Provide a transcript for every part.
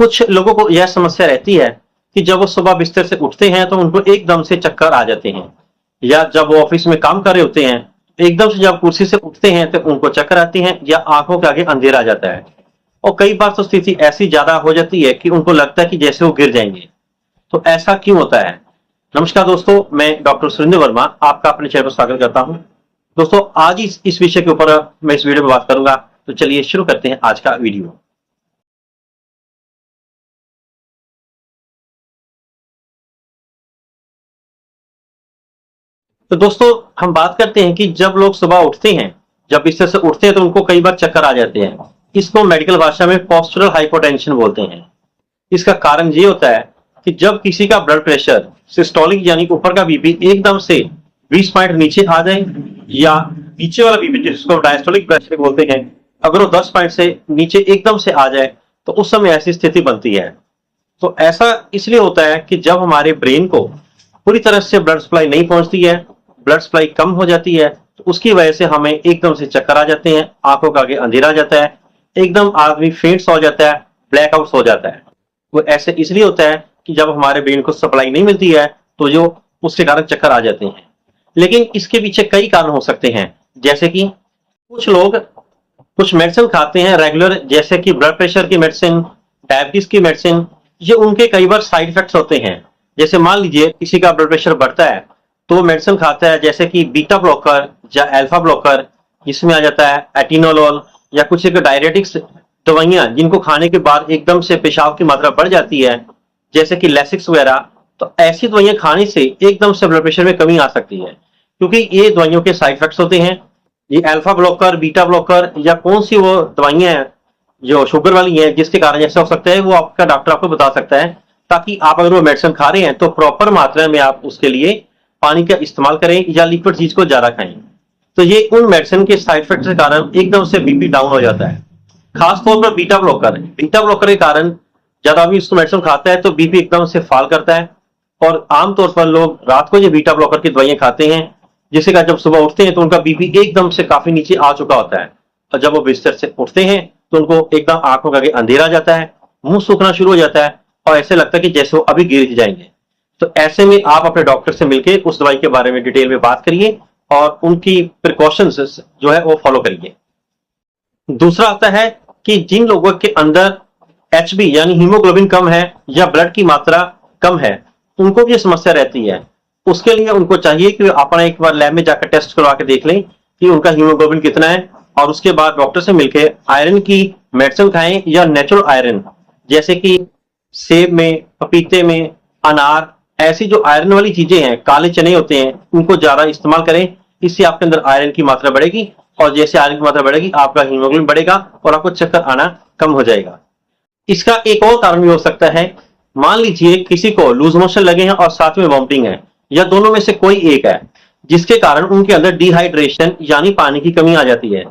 कुछ लोगों को यह समस्या रहती है कि जब वो सुबह बिस्तर से उठते हैं तो उनको एकदम से चक्कर आ जाते हैं, या जब वो ऑफिस में काम कर रहे होते हैं एकदम से जब कुर्सी से उठते हैं तो उनको चक्कर आती हैं या आंखों के आगे अंधेरा आ जाता है। और कई बार तो स्थिति ऐसी ज्यादा हो जाती है कि उनको लगता है कि जैसे वो गिर जाएंगे। तो ऐसा क्यों होता है? नमस्कार दोस्तों, मैं डॉक्टर सुरेंद्र वर्मा आपका अपने चैनल पर स्वागत करता हूं। दोस्तों, आज इस विषय के ऊपर मैं इस वीडियो में बात करूंगा। तो चलिए शुरू करते हैं आज का वीडियो। तो दोस्तों, हम बात करते हैं कि जब लोग सुबह उठते हैं, जब बिस्तर से उठते हैं तो उनको कई बार चक्कर आ जाते हैं। इसको मेडिकल भाषा में पोस्चरल हाइपोटेंशन बोलते हैं। इसका कारण ये होता है कि जब किसी का ब्लड प्रेशर सिस्टोलिक यानी ऊपर का बीपी एकदम से 20 पॉइंट नीचे आ जाए, या नीचे वाला बीपी जिसको डायस्टोलिक प्रेशर बोलते हैं, अगर वो 10 पॉइंट से नीचे एकदम से आ जाए तो उस समय ऐसी स्थिति बनती है। तो ऐसा इसलिए होता है कि जब हमारे ब्रेन को पूरी तरह से ब्लड सप्लाई नहीं पहुंचती है, ब्लड सप्लाई कम हो जाती है, तो उसकी वजह से हमें एकदम से चक्कर आ जाते हैं, आंखों का आगे अंधेरा आ जाता है, एकदम आदमी फेंट हो जाता है, ब्लैकआउट हो जाता है। वो ऐसे इसलिए होता है कि जब हमारे ब्रेन को सप्लाई नहीं मिलती है तो जो उसके कारण चक्कर आ जाते हैं। लेकिन इसके पीछे कई कारण हो सकते हैं, जैसे कि कुछ लोग कुछ मेडिसिन खाते हैं रेगुलर, जैसे कि ब्लड प्रेशर की मेडिसिन, डायबिटीज की मेडिसिन, ये उनके कई बार साइड इफेक्ट्स होते हैं। जैसे मान लीजिए किसी का ब्लड प्रेशर बढ़ता है तो वो मेडिसिन खाता है, जैसे कि बीटा ब्लॉकर या अल्फा ब्लॉकर, जिसमें आ जाता है एटिनोलोल, या कुछ एक डायरेटिक्स दवाइयां जिनको खाने के बाद एकदम से पेशाब की मात्रा बढ़ जाती है, जैसे कि लेसिक्स वगैरह। तो ऐसी दवाइयां खाने से एकदम से ब्लड प्रेशर में कमी आ सकती है, क्योंकि ये दवाइयों के साइड इफेक्ट्स होते हैं। ये अल्फा ब्लॉकर, बीटा ब्लॉकर, या कौन सी वो दवाइयां हैं जो शुगर वाली हैं जिसके कारण ऐसा हो सकता है, वो आपका डॉक्टर आपको बता सकता है, ताकि आप अगर वो मेडिसिन खा रहे हैं तो प्रॉपर मात्रा में आप उसके लिए पानी का इस्तेमाल करें या लिक्विड चीज को ज्यादा खाएं। तो ये उन मेडिसिन के साइड इफेक्ट के कारण एकदम से बीपी डाउन हो जाता है। खास तौर पर बीटा ब्लॉकर के कारण जब आदमी इसको मेडिसिन खाता है तो बीपी एकदम से फॉल करता है। और आमतौर पर लोग रात को ये बीटा ब्लॉकर की दवाइयां खाते हैं, जिससे जब सुबह उठते हैं तो उनका बीपी एकदम से काफी नीचे आ चुका होता है। और जब वो बिस्तर से उठते हैं तो उनको एकदम आंखों का आगे अंधेरा आ जाता है, मुंह सूखना शुरू हो जाता है, और ऐसे लगता है कि जैसे वो अभी गिर जाएंगे। तो ऐसे में आप अपने डॉक्टर से मिलकर उस दवाई के बारे में डिटेल में बात करिए और उनकी प्रिकॉशंस जो है वो फॉलो करिए। दूसरा आता है कि जिन लोगों के अंदर एचबी यानी हीमोग्लोबिन कम है या ब्लड की मात्रा कम है, उनको भी ये समस्या रहती है। उसके लिए उनको चाहिए कि अपना एक बार लैब में जाकर टेस्ट करवा के देख लें कि उनका हीमोग्लोबिन कितना है, और उसके बाद डॉक्टर से मिलकर आयरन की मेडिसिन खाएं, या नेचुरल आयरन जैसे कि सेब में, पपीते में, अनार, ऐसी जो आयरन वाली चीजें हैं, काले चने होते हैं, उनको ज्यादा इस्तेमाल करें। इससे आपके अंदर आयरन की मात्रा बढ़ेगी, और जैसे आयरन की मात्रा बढ़ेगी आपका हीमोग्लोबिन बढ़ेगा और आपको चक्कर आना कम हो जाएगा। इसका एक और कारण भी हो सकता है, मान लीजिए किसी को लूज मोशन लगे हैं और साथ में वॉमिटिंग है, या दोनों में से कोई एक है, जिसके कारण उनके अंदर डिहाइड्रेशन यानी पानी की कमी आ जाती है।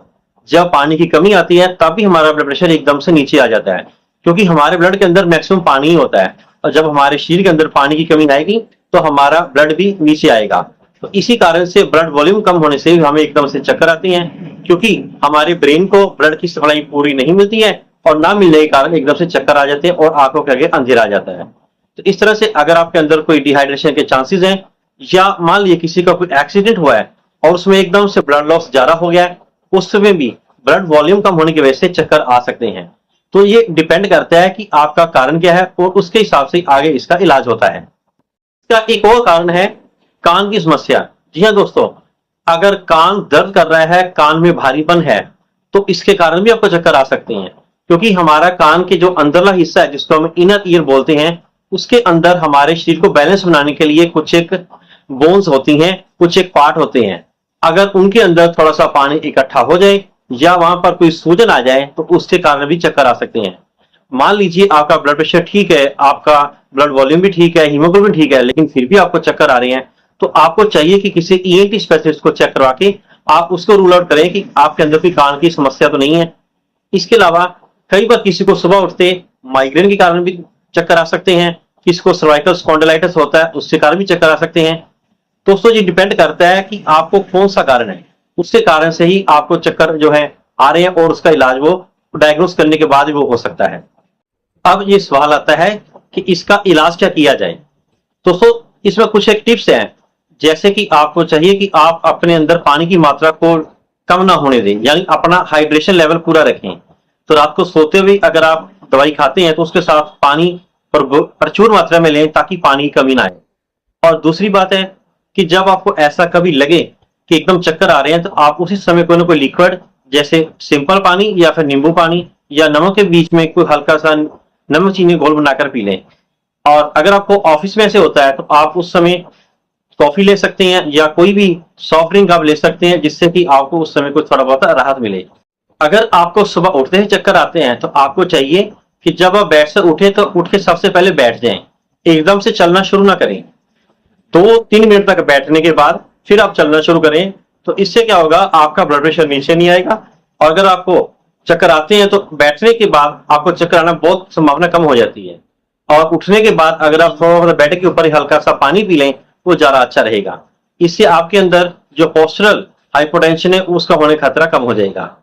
जब पानी की कमी आती है तब भी हमारा ब्लड प्रेशर एकदम से नीचे आ जाता है, क्योंकि हमारे ब्लड के अंदर मैक्सिमम पानी ही होता है, और जब हमारे शरीर के अंदर पानी की कमी आएगी तो हमारा ब्लड भी नीचे आएगा। तो इसी कारण से ब्लड वॉल्यूम कम होने से हमें एकदम से चक्कर आती हैं, क्योंकि हमारे ब्रेन को ब्लड की सप्लाई पूरी नहीं मिलती है, और ना मिलने के कारण एकदम से चक्कर आ जाते हैं और आंखों के आगे अंधेरा आ जाता है। तो इस तरह से अगर आपके अंदर कोई डिहाइड्रेशन के चांसेस हैं, या मान लीजिए किसी का कोई एक्सीडेंट हुआ है और उसमें एकदम से ब्लड लॉस ज्यादा हो गया है, उस समय भी ब्लड वॉल्यूम कम होने की वजह से चक्कर आ सकते हैं। तो ये डिपेंड करता है कि आपका कारण क्या है, और उसके हिसाब से आगे इसका इलाज होता है। इसका एक और कारण है कान की समस्या। जी हाँ दोस्तों, अगर कान दर्द कर रहा है, कान में भारीपन है, तो इसके कारण भी आपको चक्कर आ सकते हैं, क्योंकि हमारा कान के जो अंदरला हिस्सा है जिसको हम इनर ईयर बोलते हैं, उसके अंदर हमारे शरीर को बैलेंस बनाने के लिए कुछ एक बोन्स होती हैं, कुछ एक पार्ट होते हैं। अगर उनके अंदर थोड़ा सा पानी इकट्ठा हो जाए या वहां पर कोई सूजन आ जाए तो उसके कारण भी चक्कर आ सकते हैं। मान लीजिए आपका ब्लड प्रेशर ठीक है, आपका ब्लड वॉल्यूम भी ठीक है, हीमोग्लोबिन ठीक है, लेकिन फिर भी आपको चक्कर आ रहे हैं, तो आपको चाहिए कि किसी ईएनटी स्पेशलिस्ट को चेक करवा के आप उसको रूल आउट करें कि आपके अंदर कोई कान की समस्या तो नहीं है। इसके अलावा कई बार किसी को सुबह उठते माइग्रेन के कारण भी चक्कर आ सकते हैं, किसी को सर्वाइकल स्पॉन्डिलाइटिस होता है उसके कारण भी चक्कर आ सकते हैं। दोस्तों, ये डिपेंड करता है कि आपको कौन सा कारण है, उसके कारण से ही आपको चक्कर जो है आ रहे हैं, और उसका इलाज वो डायग्नोस करने के बाद वो हो सकता है। अब ये सवाल आता है कि इसका इलाज क्या किया जाए। दोस्तों, इसमें कुछ एक टिप्स हैं, जैसे कि आपको चाहिए कि आप अपने अंदर पानी की मात्रा को कम ना होने दें, यानी अपना हाइड्रेशन लेवल पूरा रखें। तो रात को सोते हुए अगर आप दवाई खाते हैं तो उसके साथ पानी प्रचुर मात्रा में लें, ताकि पानी की कमी ना आए। और दूसरी बात है कि जब आपको ऐसा कभी लगे कि एकदम चक्कर आ रहे हैं, तो आप उसी समय कोई ना कोई लिक्विड, जैसे सिंपल पानी या फिर नींबू पानी या नमक के बीच में कोई हल्का सा नमक चीनी घोल बनाकर पी लें। और अगर आपको ऑफिस में से होता है तो आप उस समय कॉफी ले सकते हैं या कोई भी सॉफ्ट ड्रिंक आप ले सकते हैं, जिससे कि आपको उस समय को थोड़ा बहुत राहत मिले। अगर आपको सुबह उठते ही चक्कर आते हैं तो आपको चाहिए कि जब आप बेड से उठे तो उठ के सबसे पहले बैठ जाएं, एकदम से चलना शुरू ना करें। 2-3 मिनट तक बैठने के बाद फिर आप चलना शुरू करें। तो इससे क्या होगा, आपका ब्लड प्रेशर नीचे नहीं आएगा। और अगर आपको चक्कर आते हैं तो बैठने के बाद आपको चक्कर आना बहुत संभावना कम हो जाती है। और उठने के बाद अगर आप थोड़ा बेड के ऊपर ही हल्का सा पानी पी लें, वो ज्यादा अच्छा रहेगा। इससे आपके अंदर जो पोस्चरल हाइपोटेंशन है उसका होने का खतरा कम हो जाएगा।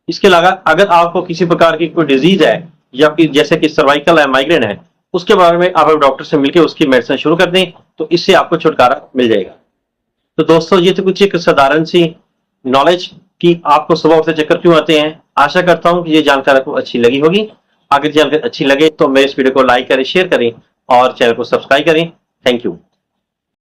इसके अलावा अगर आपको किसी प्रकार की कोई डिजीज है या फिर जैसे कि सर्वाइकल है, माइग्रेन है, उसके बारे में आप डॉक्टर से मिलकर उसकी मेडिसिन शुरू कर दें, तो इससे आपको छुटकारा मिल जाएगा। तो दोस्तों, ये तो कुछ एक साधारण सी नॉलेज कि आपको सुबह उठते चक्कर क्यों आते हैं। आशा करता हूं कि ये जानकारी आपको अच्छी लगी होगी। अगर जानकारी अच्छी लगे तो मेरे इस वीडियो को लाइक करें, शेयर करें और चैनल को सब्सक्राइब करें। Thank you.